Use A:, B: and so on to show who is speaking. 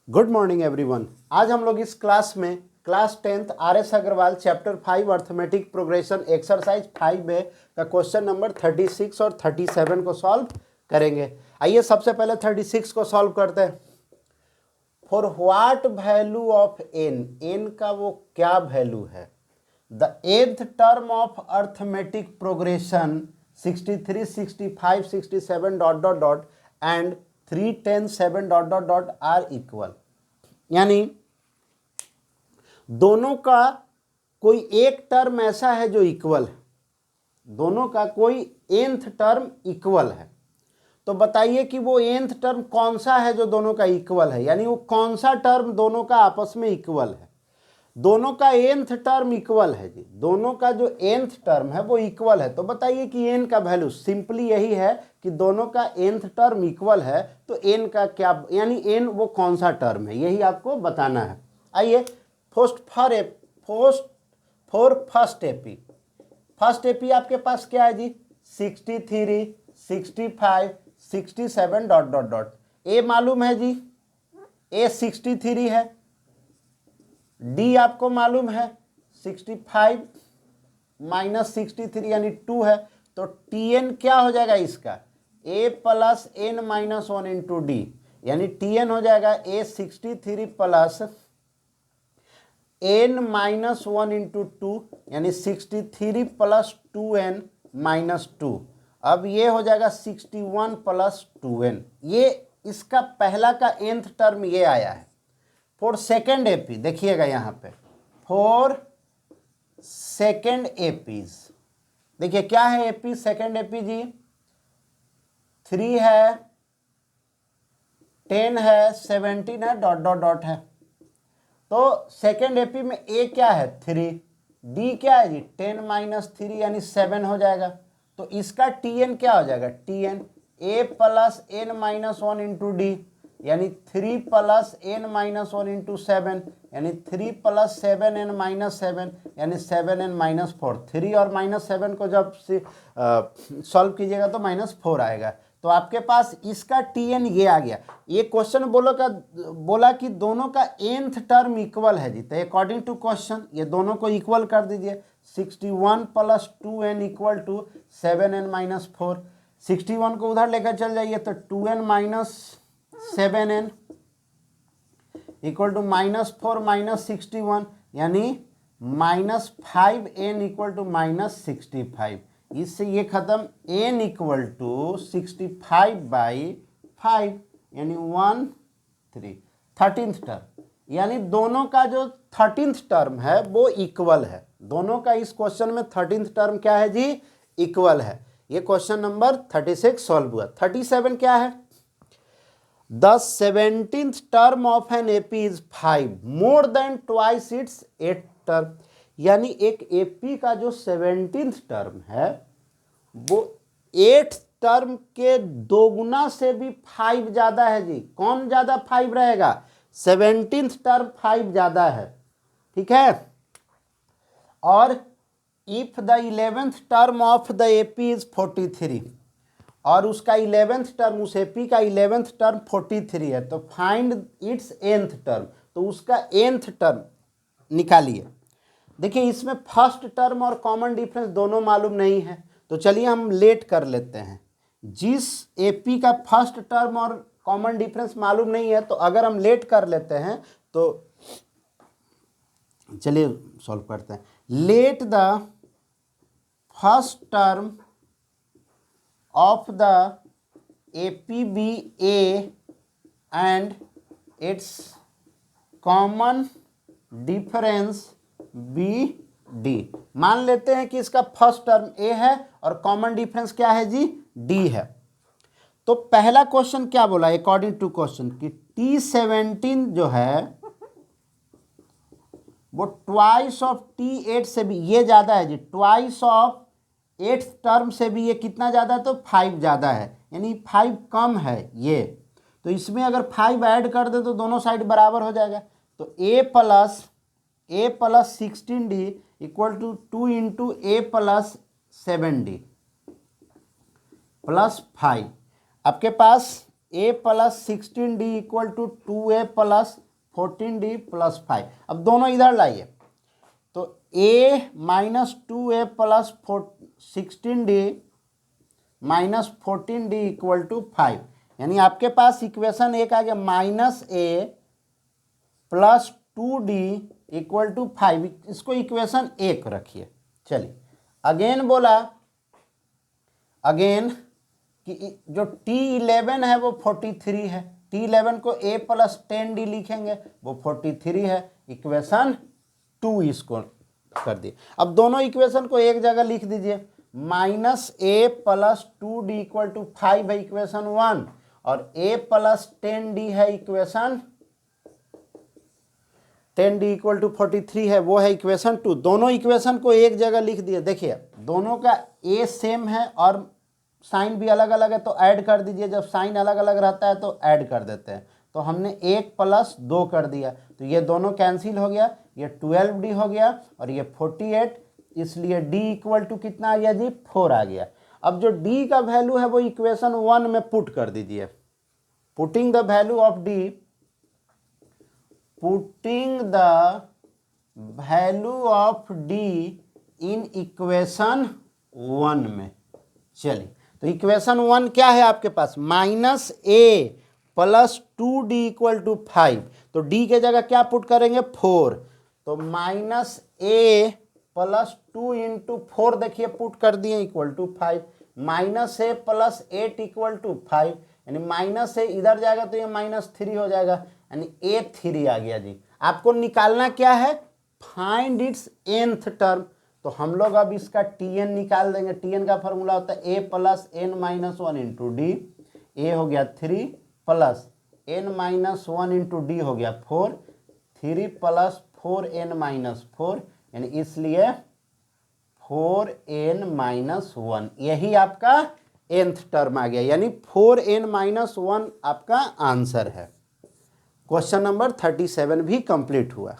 A: Good morning everyone. आज हम लोग इस क्लास में class 10th RS Agarwal chapter 5 arithmetic progression exercise 5A का क्वेश्चन नंबर 36 और 37 को सॉल्व करेंगे। आइए सबसे पहले 36 को सॉल्व करते हैं। For what value of n का वो क्या वैल्यू है? The nth term of arithmetic progression 63, 65, 67 dot dot dot and 3, 10, 7 dot dot dot are equal. यानी दोनों का कोई एक टर्म ऐसा है जो इक्वल है, दोनों का कोई nth टर्म इक्वल है। तो बताइए कि वो nth टर्म कौन सा है जो दोनों का इक्वल है, यानी वो कौन सा टर्म दोनों का आपस में इक्वल है। दोनों का nth टर्म इक्वल है जी, दोनों का जो nth टर्म है वो इक्वल है। तो बताइए कि n का वैल्यू, सिंपली यही है कि दोनों का nth टर्म इक्वल है तो n का क्या, यानी n वो कौन सा टर्म है, यही आपको बताना है। आइए फर्स्ट एपी आपके पास क्या है जी? 63, 65, 67 डॉट डॉट डॉट। ए मालूम है जी, ए 63 है, डी आपको मालूम है 65 माइनस 63 यानी 2 है। तो Tn क्या हो जाएगा इसका? a plus n minus 1 into D, यानी Tn हो जाएगा a 63 plus n minus 1 into 2, यानी 63 प्लस 2n माइनस 2। अब ये हो जाएगा 61 प्लस 2n। ये इसका पहला का nth टर्म ये आया है। फॉर सेकेंड एपी देखिएगा यहाँ पे, फॉर सेकेंड एपीज देखिए क्या है एपी, सेकेंड एपी जी 3 है, 10 है, 17 है, डॉट डॉट डॉट है। तो सेकेंड एपी में ए क्या है? 3, डी क्या है जी? 10 माइनस 3 यानी 7 हो जाएगा। तो इसका Tn क्या हो जाएगा? Tn a plus n minus 1 into D, यानी 3 प्लस n माइनस 1 इंटू 7, यानी 3 प्लस 7n माइनस 7, यानी 7n माइनस 4। 3 और माइनस 7 को जब सॉल्व कीजिएगा तो -4 आएगा। तो आपके पास इसका Tn ये आ गया। ये क्वेश्चन बोला कि दोनों का nth टर्म इक्वल है जी। तो अकॉर्डिंग टू क्वेश्चन ये दोनों को इक्वल कर दीजिए। 61 plus 2n equal to 7n minus 4। 61 को उधर लेकर चल जाइए तो 2n minus 7n equal to -4 minus 61, यानी -5n इक्वल टू -65। इससे ये खत्म, n इक्वल टू 65/5 यानी 1 3 13th टर्म, यानी दोनों का जो 13th टर्म है वो इक्वल है। दोनों का इस क्वेश्चन में 13th टर्म क्या है जी? इक्वल है। ये क्वेश्चन नंबर 36 सॉल्व हुआ। 37 क्या है? The 17th term of an AP is 5 more than twice its 8th term। यानी एक AP का जो 17th टर्म है वो 8th टर्म के दोगुना से भी 5 ज्यादा है जी। कौन ज्यादा 5 रहेगा? 17th टर्म 5 ज्यादा है, ठीक है। और if the 11th term of the AP is 43 और उसका 11th टर्म, उस एपी का 11th टर्म 43 है, तो फाइंड इट्स nth टर्म। तो उसका nth टर्म निकालिए। देखिए इसमें फर्स्ट टर्म और कॉमन डिफरेंस दोनों मालूम नहीं है, तो चलिए हम लेट कर लेते हैं। जिस एपी का फर्स्ट टर्म और कॉमन डिफरेंस मालूम नहीं है, तो अगर हम लेट कर लेते हैं तो चलिए सॉल्व करते हैं। Let the first term of the APBA and its common difference BD। मान लेते हैं कि इसका फर्स्ट टर्म A है और कॉमन डिफरेंस क्या है जी? D है। तो पहला क्वेश्चन क्या बोला अकॉर्डिंग टू क्वेश्चन कि T17 जो है वो ट्वाइस ऑफ T8 से भी ये ज्यादा है जी। ट्वाइस ऑफ 8th टर्म से भी ये कितना ज़्यादा है? तो 5 ज़्यादा है, यानी 5 कम है ये। तो इसमें अगर 5 ऐड कर दे तो दोनों साइड बराबर हो जाएगा। तो a plus 16d equal to 2 into a plus 7d plus 5। आपके पास a plus 16d equal to 2a plus 14d plus 5। अब दोनों इधर लाइए, तो a minus 2a plus 16d minus 14d equal to 5, यानी आपके पास इक्वेशन एक आ गया minus a plus 2d equal to 5। इसको इक्वेशन एक रखिए। चलिए अगेन बोला, अगेन कि जो T11 है वो 43 है, T11 को a प्लस 10d लिखेंगे, वो 43 है। इक्वेशन 2 इसको कर दिए। अब दोनों इक्वेशन को एक जगह लिख दीजिए, minus a plus 2d equal to 5 है इक्वेशन 1, और a प्लस 10d है इक्वेशन 10d इक्वल टू 43 है, वो है इक्वेशन 2। दोनों इक्वेशन को एक जगह लिख दिए। देखिए दोनों का a सेम है और साइन भी अलग अलग है, तो ऐड कर दीजिए। जब साइन अलग अलग रहता है तो ऐड कर देते हैं। तो हमने 1 प्लस 2 कर दिया, तो ये दोनों कैंसिल हो गया, ये 12d हो गया और ये 48, इसलिए d इक्वल टू कितना आ गया जी, 4 आ गया। अब जो d का वैल्यू है वो इक्वेशन 1 में पुट कर दीजिए। Putting the value of d, putting the value of d in equation 1 में। चलिए तो इक्वेशन 1 क्या है आपके पास, minus a plus 2d equal to 5, तो d के जगह क्या पुट करेंगे, 4, तो माइनस a प्लस 2 इंटू 4 देखिए पुट कर दिए equal to 5, minus a plus 8 equal to 5, यानी माइनस a इधर जाएगा तो ये माइनस 3 हो जाएगा, यानी a 3 आ गया जी। आपको निकालना क्या है, फाइंड इट्स nth टर्म। तो हम लोग अब इसका tn निकाल देंगे। tn का फॉर्मूला होता है a plus n minus 1 into D. a हो गया 3 plus n minus 1 into D हो गया 4, 3 प्लस 4n माइनस 4, यानी इसलिए 4n माइनस 1, यही आपका nth टर्म आ गया, यानी 4n माइनस 1 आपका आंसर है। क्वेश्चन नंबर 37 भी कंप्लीट हुआ।